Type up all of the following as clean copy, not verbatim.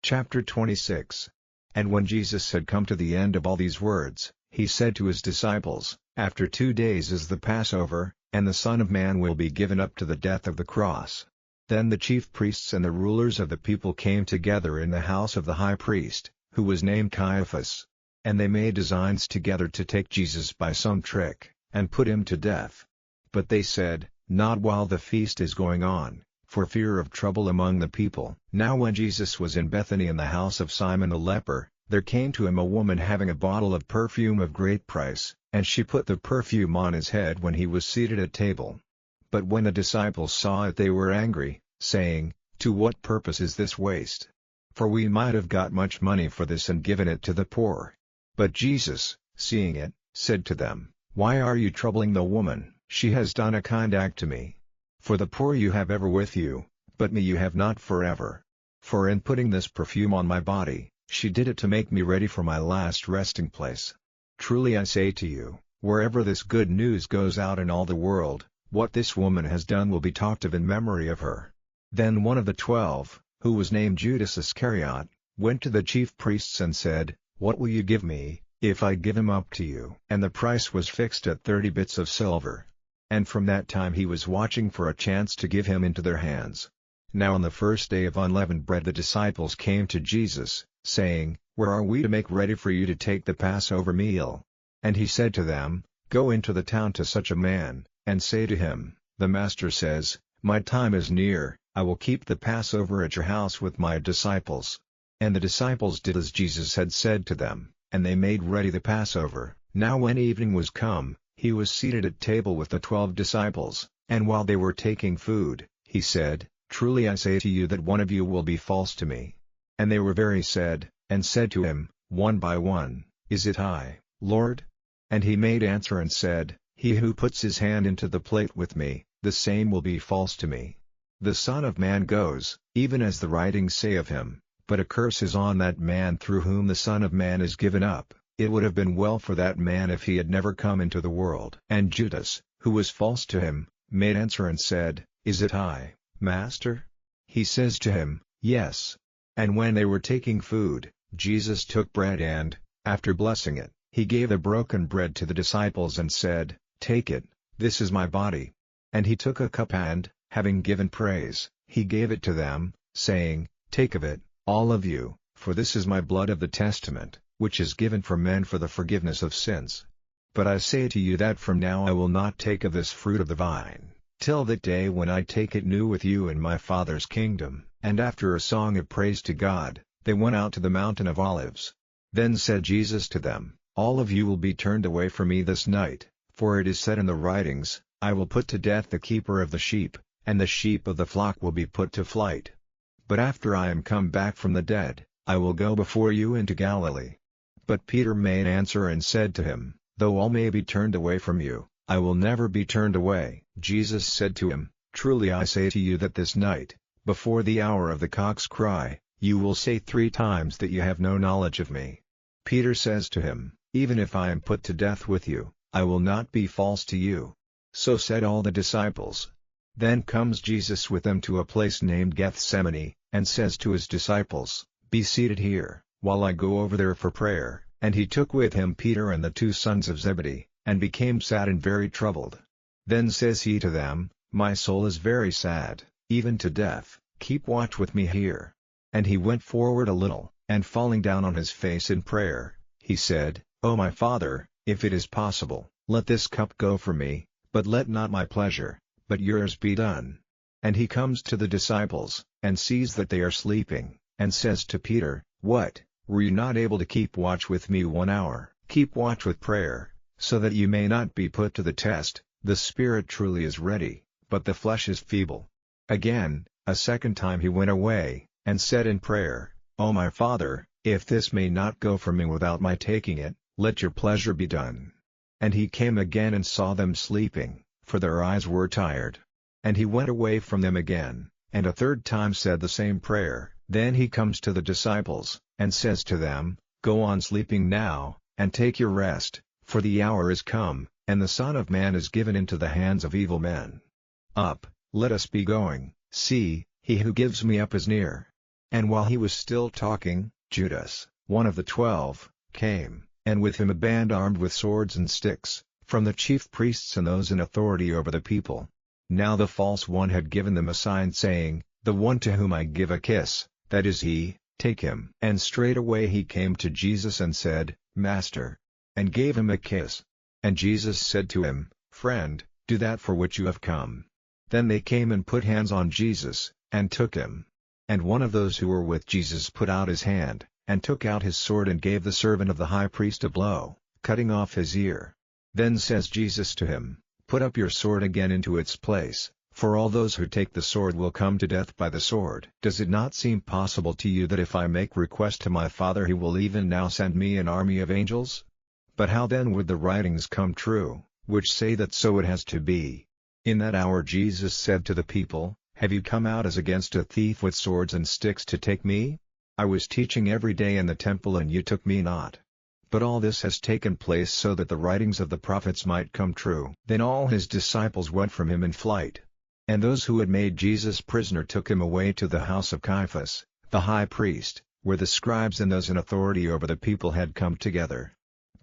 Chapter 26. And when Jesus had come to the end of all these words, he said to his disciples, After 2 days is the Passover, and the Son of Man will be given up to the death of the cross. Then the chief priests and the rulers of the people came together in the house of the high priest, who was named Caiaphas. And they made designs together to take Jesus by some trick, and put him to death. But they said, Not while the feast is going on, for fear of trouble among the people. Now when Jesus was in Bethany in the house of Simon the Leper, there came to him a woman having a bottle of perfume of great price, and she put the perfume on his head when he was seated at table. But when the disciples saw it they were angry, saying, To what purpose is this waste? For we might have got much money for this and given it to the poor. But Jesus, seeing it, said to them, Why are you troubling the woman? She has done a kind act to me. For the poor you have ever with you, but me you have not forever. For in putting this perfume on my body, she did it to make me ready for my last resting place. Truly I say to you, wherever this good news goes out in all the world, what this woman has done will be talked of in memory of her. Then one of the 12, who was named Judas Iscariot, went to the chief priests and said, What will you give me, if I give him up to you? And the price was fixed at 30 bits of silver. And from that time he was watching for a chance to give him into their hands. Now on the first day of unleavened bread the disciples came to Jesus, saying, Where are we to make ready for you to take the Passover meal? And he said to them, Go into the town to such a man, and say to him, The Master says, My time is near, I will keep the Passover at your house with my disciples. And the disciples did as Jesus had said to them, and they made ready the Passover. Now when evening was come, he was seated at table with the 12 disciples, and while they were taking food, he said, Truly I say to you that one of you will be false to me. And they were very sad, and said to him, one by one, Is it I, Lord? And he made answer and said, He who puts his hand into the plate with me, the same will be false to me. The Son of Man goes, even as the writings say of him, but a curse is on that man through whom the Son of Man is given up. It would have been well for that man if he had never come into the world. And Judas, who was false to him, made answer and said, Is it I, Master? He says to him, Yes. And when they were taking food, Jesus took bread and, after blessing it, he gave the broken bread to the disciples and said, Take it, this is my body. And he took a cup and, having given praise, he gave it to them, saying, Take of it, all of you, for this is my blood of the testament, which is given for men for the forgiveness of sins. But I say to you that from now I will not take of this fruit of the vine, till that day when I take it new with you in my Father's kingdom. And after a song of praise to God, they went out to the mountain of Olives. Then said Jesus to them, All of you will be turned away from me this night, for it is said in the writings, I will put to death the keeper of the sheep, and the sheep of the flock will be put to flight. But after I am come back from the dead, I will go before you into Galilee. But Peter made answer and said to him, Though all may be turned away from you, I will never be turned away. Jesus said to him, Truly I say to you that this night, before the hour of the cock's cry, you will say 3 times that you have no knowledge of me. Peter says to him, Even if I am put to death with you, I will not be false to you. So said all the disciples. Then comes Jesus with them to a place named Gethsemane, and says to his disciples, Be seated here, while I go over there for prayer. And he took with him Peter and the 2 sons of Zebedee, and became sad and very troubled. Then says he to them, My soul is very sad, even to death, keep watch with me here. And he went forward a little, and falling down on his face in prayer, he said, O my Father, if it is possible, let this cup go from me, but let not my pleasure, but yours be done. And he comes to the disciples, and sees that they are sleeping, and says to Peter, What, were you not able to keep watch with me 1 hour? Keep watch with prayer, so that you may not be put to the test. The spirit truly is ready, but the flesh is feeble. Again, a second time he went away, and said in prayer, O my Father, if this may not go from me without my taking it, let your pleasure be done. And he came again and saw them sleeping, for their eyes were tired. And he went away from them again, and a third time said the same prayer. Then he comes to the disciples, and says to them, Go on sleeping now, and take your rest, for the hour is come, and the Son of Man is given into the hands of evil men. Up, let us be going, see, he who gives me up is near. And while he was still talking, Judas, one of the 12, came, and with him a band armed with swords and sticks, from the chief priests and those in authority over the people. Now the false one had given them a sign saying, "The one to whom I give a kiss, that is he, take him." And straightway he came to Jesus and said, "Master," and gave him a kiss. And Jesus said to him, "Friend, do that for which you have come." Then they came and put hands on Jesus, and took him. And one of those who were with Jesus put out his hand, and took out his sword and gave the servant of the high priest a blow, cutting off his ear. Then says Jesus to him, "Put up your sword again into its place, for all those who take the sword will come to death by the sword. Does it not seem possible to you that if I make request to my Father he will even now send me an army of angels? But how then would the writings come true, which say that so it has to be?" In that hour Jesus said to the people, "Have you come out as against a thief with swords and sticks to take me? I was teaching every day in the temple and you took me not. But all this has taken place so that the writings of the prophets might come true." Then all his disciples went from him in flight. And those who had made Jesus prisoner took him away to the house of Caiaphas, the high priest, where the scribes and those in authority over the people had come together.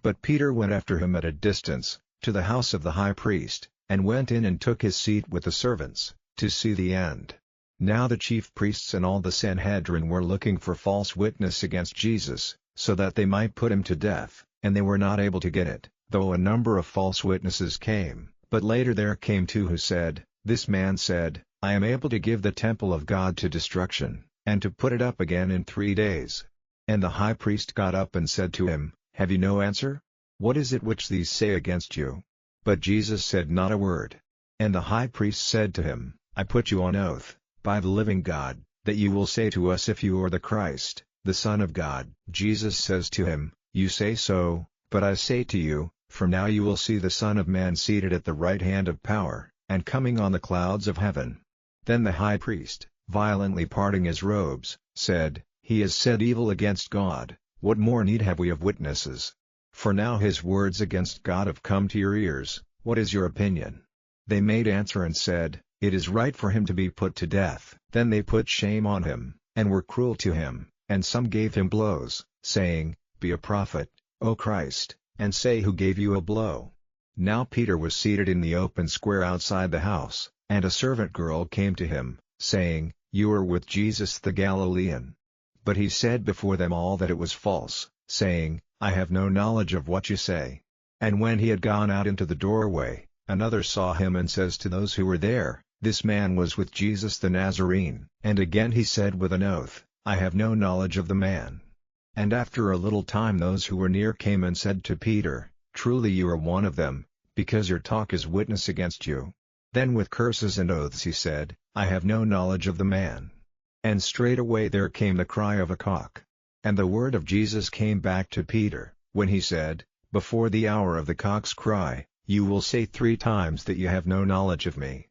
But Peter went after him at a distance, to the house of the high priest, and went in and took his seat with the servants, to see the end. Now the chief priests and all the Sanhedrin were looking for false witness against Jesus, so that they might put him to death, and they were not able to get it, though a number of false witnesses came. But later there came two who said, "This man said, I am able to give the temple of God to destruction, and to put it up again in 3 days." And the high priest got up and said to him, "Have you no answer? What is it which these say against you?" But Jesus said not a word. And the high priest said to him, "I put you on oath, by the living God, that you will say to us if you are the Christ, the Son of God." Jesus says to him, "You say so, but I say to you, from now you will see the Son of Man seated at the right hand of power, and coming on the clouds of heaven." Then the high priest, violently parting his robes, said, "He has said evil against God, what more need have we of witnesses? For now his words against God have come to your ears, what is your opinion?" They made answer and said, "It is right for him to be put to death." Then they put shame on him, and were cruel to him, and some gave him blows, saying, "Be a prophet, O Christ, and say who gave you a blow." Now Peter was seated in the open square outside the house, and a servant girl came to him, saying, "You are with Jesus the Galilean." But he said before them all that it was false, saying, "I have no knowledge of what you say." And when he had gone out into the doorway, another saw him and says to those who were there, "This man was with Jesus the Nazarene." And again he said with an oath, "I have no knowledge of the man." And after a little time those who were near came and said to Peter, "Truly you are one of them, because your talk is witness against you." Then with curses and oaths he said, "I have no knowledge of the man." And straightway there came the cry of a cock. And the word of Jesus came back to Peter, when he said, "Before the hour of the cock's cry, you will say 3 times that you have no knowledge of me."